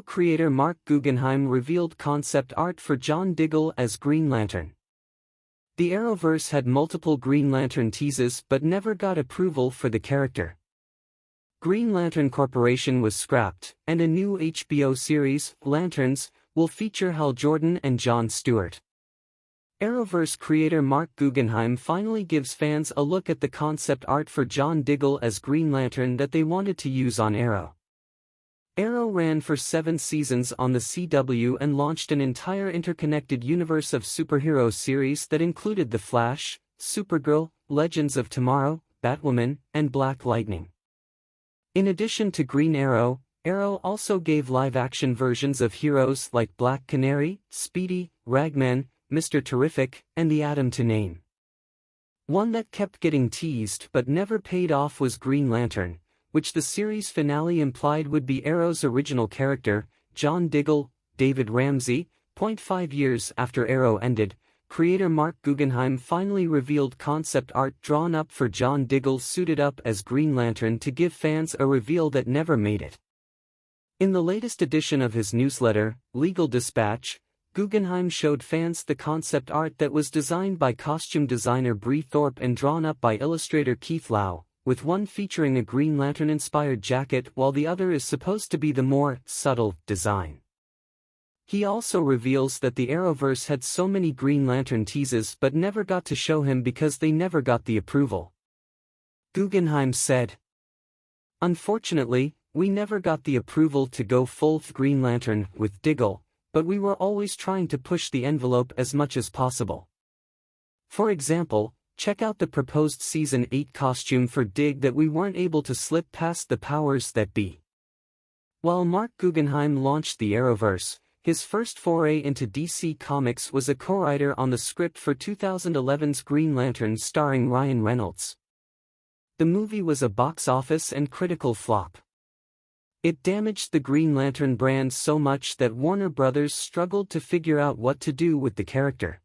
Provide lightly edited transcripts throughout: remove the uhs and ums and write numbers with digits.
creator Mark Guggenheim revealed concept art for John Diggle as Green Lantern. The Arrowverse had multiple Green Lantern teases but never got approval for the character. Green Lantern Corporation was scrapped, and a new HBO series, Lanterns, will feature Hal Jordan and Jon Stewart. Arrowverse creator Mark Guggenheim finally gives fans a look at the concept art for John Diggle as Green Lantern that they wanted to use on Arrow. Arrow ran for 7 seasons on the CW and launched an entire interconnected universe of superhero series that included The Flash, Supergirl, Legends of Tomorrow, Batwoman, and Black Lightning. In addition to Green Arrow, Arrow also gave live-action versions of heroes like Black Canary, Speedy, Ragman, Mr. Terrific, and the Atom to name. One that kept getting teased but never paid off was Green Lantern, which the series finale implied would be Arrow's original character, John Diggle. David Ramsey. 5 years after Arrow ended, creator Mark Guggenheim finally revealed concept art drawn up for John Diggle suited up as Green Lantern to give fans a reveal that never made it. In the latest edition of his newsletter, Legal Dispatch, Guggenheim showed fans the concept art that was designed by costume designer Bree Thorpe and drawn up by illustrator Keith Lau, with one featuring a Green Lantern-inspired jacket while the other is supposed to be the more subtle design. He also reveals that the Arrowverse had so many Green Lantern teases but never got to show him because they never got the approval. Guggenheim said, "Unfortunately, we never got the approval to go full Green Lantern with Diggle, but we were always trying to push the envelope as much as possible. For example, check out the proposed Season 8 costume for Dig that we weren't able to slip past the powers that be." While Mark Guggenheim launched the Arrowverse, his first foray into DC Comics was a co-writer on the script for 2011's Green Lantern starring Ryan Reynolds. The movie was a box office and critical flop. It damaged the Green Lantern brand so much that Warner Brothers struggled to figure out what to do with the character.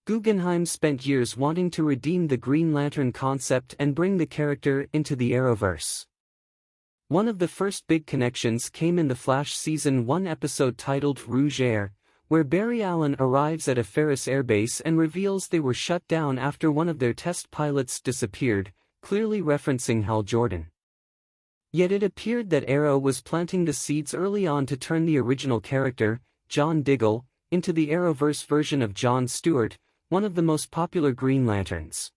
Guggenheim spent years wanting to redeem the Green Lantern concept and bring the character into the Arrowverse. One of the first big connections came in the Flash Season 1 episode titled Rouge Air, where Barry Allen arrives at a Ferris airbase and reveals they were shut down after one of their test pilots disappeared, clearly referencing Hal Jordan. Yet it appeared that Arrow was planting the seeds early on to turn the original character, John Diggle, into the Arrowverse version of Jon Stewart, one of the most popular Green Lanterns.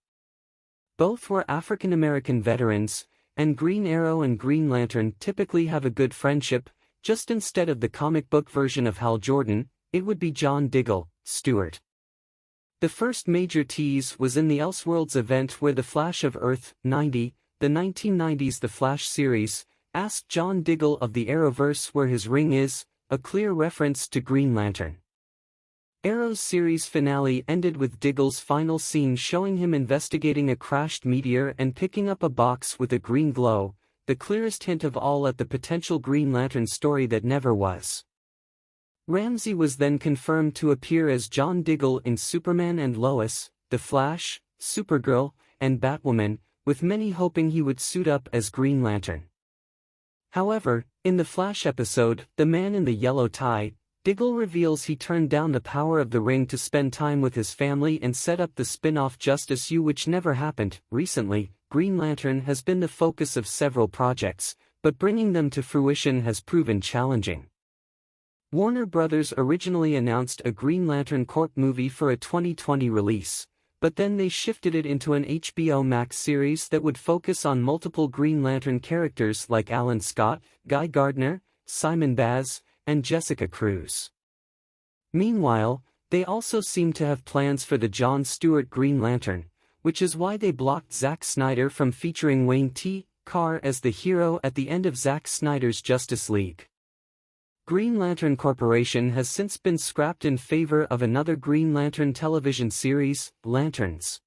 Both were African-American veterans, and Green Arrow and Green Lantern typically have a good friendship. Just instead of the comic book version of Hal Jordan, it would be John Diggle, Stewart. The first major tease was in the Elseworlds event where the Flash of Earth 90, the 1990s The Flash series, asked John Diggle of the Arrowverse where his ring is, a clear reference to Green Lantern. Arrow's series finale ended with Diggle's final scene showing him investigating a crashed meteor and picking up a box with a green glow, the clearest hint of all at the potential Green Lantern story that never was. Ramsey was then confirmed to appear as John Diggle in Superman and Lois, The Flash, Supergirl, and Batwoman, with many hoping he would suit up as Green Lantern. However, in the Flash episode, The Man in the Yellow Tie, Diggle reveals he turned down the power of the ring to spend time with his family and set up the spin-off Justice U, which never happened. Recently, Green Lantern has been the focus of several projects, but bringing them to fruition has proven challenging. Warner Brothers originally announced a Green Lantern Corp movie for a 2020 release, but then they shifted it into an HBO Max series that would focus on multiple Green Lantern characters like Alan Scott, Guy Gardner, Simon Baz, and Jessica Cruz. Meanwhile, they also seem to have plans for the Jon Stewart Green Lantern, which is why they blocked Zack Snyder from featuring Wayne T. Carr as the hero at the end of Zack Snyder's Justice League. Green Lantern Corporation has since been scrapped in favor of another Green Lantern television series, Lanterns.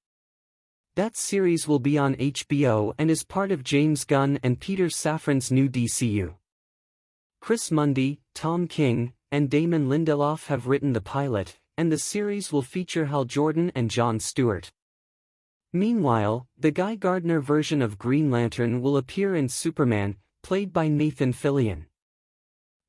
That series will be on HBO and is part of James Gunn and Peter Safran's new DCU. Chris Mundy, Tom King, and Damon Lindelof have written the pilot, and the series will feature Hal Jordan and Jon Stewart. Meanwhile, the Guy Gardner version of Green Lantern will appear in Superman, played by Nathan Fillion.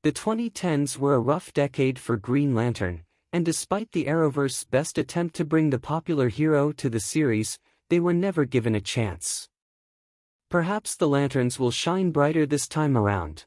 The 2010s were a rough decade for Green Lantern, and despite the Arrowverse's best attempt to bring the popular hero to the series, they were never given a chance. Perhaps the lanterns will shine brighter this time around.